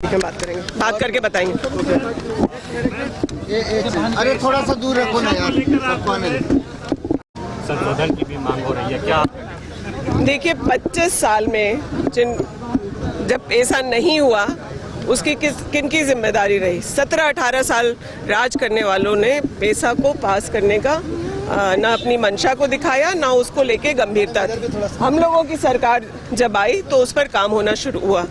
हम बात करेंगे, बात करके बताएंगे। अरे थोड़ा सा दूर रखो ना यार, संशोधन की भी मांग हो रही है क्या? देखिए 25 साल में जब ऐसा नहीं हुआ उसकी किन की जिम्मेदारी रही। 17-18 साल राज करने वालों ने पैसा को पास करने का ना अपनी मंशा को दिखाया, ना उसको लेके गंभीरता थी। हम लोगों की सरकार जब आई तो उस पर काम होना शुरू हुआ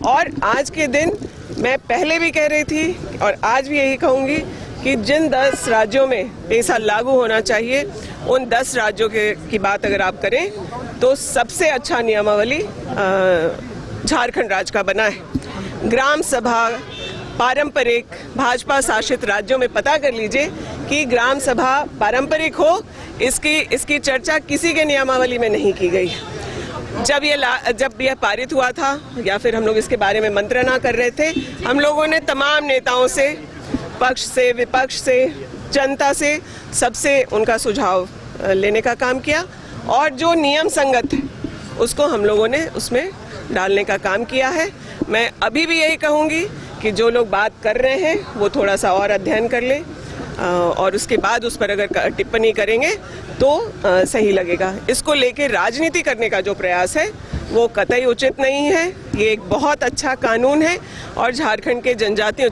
और आज के दिन मैं पहले भी कह रही थी और आज भी यही कहूँगी कि जिन 10 राज्यों में पैसा लागू होना चाहिए उन 10 राज्यों की बात अगर आप करें तो सबसे अच्छा नियमावली झारखंड राज्य का बना है। ग्राम सभा पारंपरिक भाजपा शासित राज्यों में पता कर लीजिए कि ग्राम सभा पारंपरिक हो, इसकी चर्चा किसी के नियमावली में नहीं की गई। जब यह पारित हुआ था या फिर हम लोग इसके बारे में मंत्रणा कर रहे थे, हम लोगों ने तमाम नेताओं से, पक्ष से विपक्ष से, जनता से, सबसे उनका सुझाव लेने का काम किया और जो नियम संगत है उसको हम लोगों ने उसमें डालने का काम किया है। मैं अभी भी यही कहूँगी कि जो लोग बात कर रहे हैं वो थोड़ा सा और अध्ययन कर लें और उसके बाद उस पर अगर टिप्पणी करेंगे तो सही लगेगा। इसको लेके राजनीति करने का जो प्रयास है वो कतई उचित नहीं है। ये एक बहुत अच्छा कानून है और झारखंड के जनजातीय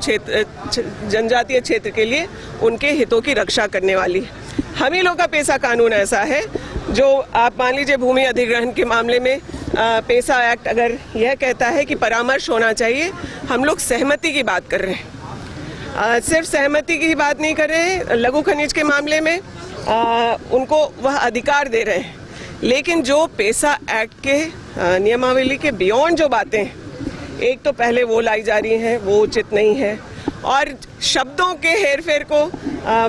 क्षेत्र के लिए उनके हितों की रक्षा करने वाली है। हम ही लोग का पैसा कानून ऐसा है जो आप मान लीजिए भूमि अधिग्रहण के मामले में पैसा एक्ट अगर यह कहता है कि परामर्श होना चाहिए, हम लोग सहमति की बात कर रहे हैं। सिर्फ सहमति की बात नहीं कर रहे हैं, लघु खनिज के मामले में उनको वह अधिकार दे रहे हैं, लेकिन जो पैसा एक्ट के नियमावली के बियॉन्ड जो बातें हैं, एक तो पहले वो लाई जा रही हैं वो उचित नहीं है और शब्दों के हेरफेर को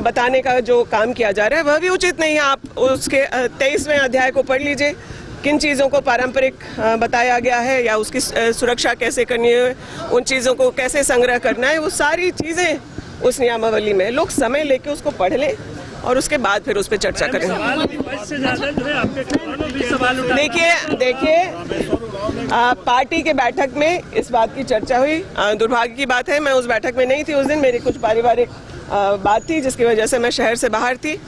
बताने का जो काम किया जा रहा है वह भी उचित नहीं है। आप उसके 23वें अध्याय को पढ़ लीजिए, किन चीज़ों को पारंपरिक बताया गया है या उसकी सुरक्षा कैसे करनी है, उन चीज़ों को कैसे संग्रह करना है, वो सारी चीज़ें उस नियमावली में। लोग समय लेके उसको पढ़ लें और उसके बाद फिर उस पर चर्चा करें। देखिए पार्टी के बैठक में इस बात की चर्चा हुई। दुर्भाग्य की बात है मैं उस बैठक में नहीं थी उस दिन, मेरी कुछ पारिवारिक बात थी जिसकी वजह से मैं शहर से बाहर थी,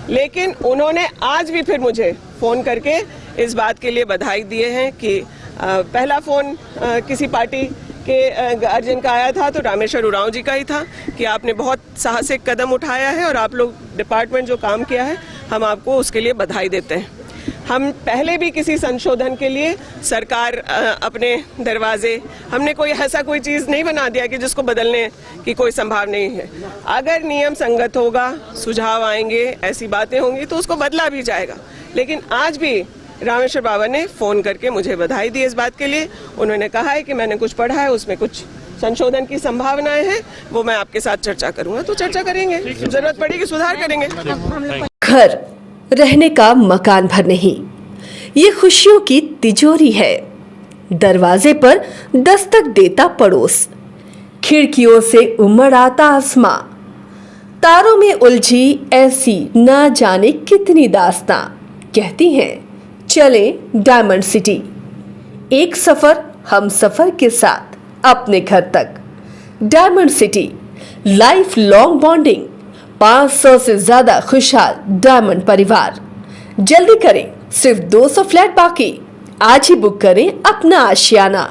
लेकिन उन्होंने आज भी फिर मुझे फ़ोन करके इस बात के लिए बधाई दिए हैं कि पहला फ़ोन किसी पार्टी के गार्जियन का आया था तो रामेश्वर उरांव जी का ही था कि आपने बहुत साहसिक कदम उठाया है और आप लोग डिपार्टमेंट जो काम किया है हम आपको उसके लिए बधाई देते हैं। हम पहले भी किसी संशोधन के लिए सरकार अपने दरवाजे, हमने कोई ऐसा कोई चीज़ नहीं बना दिया कि जिसको बदलने की कोई संभावना नहीं है। अगर नियम संगत होगा, सुझाव आएंगे, ऐसी बातें होंगी तो उसको बदला भी जाएगा। लेकिन आज भी रामेश्वर बाबा ने फ़ोन करके मुझे बधाई दी इस बात के लिए। उन्होंने कहा है कि मैंने कुछ पढ़ा है, उसमें कुछ संशोधन की संभावनाएं हैं, वो मैं आपके साथ चर्चा करूंगा तो चर्चा करेंगे, जरूरत पड़ेगी सुधार करेंगे। घर रहने का मकान भर नहीं, ये खुशियों की तिजोरी है। दरवाजे पर दस्तक देता पड़ोस, खिड़कियों से उमड़ आता आसमां, तारों में उलझी ऐसी ना जाने कितनी दास्तां। कहती हैं चले डायमंड सिटी, एक सफर हम सफर के साथ अपने घर तक। Diamond city life long bonding, 500 से ज्यादा खुशहाल डायमंड परिवार। जल्दी करें, सिर्फ 200 फ्लैट बाकी। आज ही बुक करें अपना आशियाना।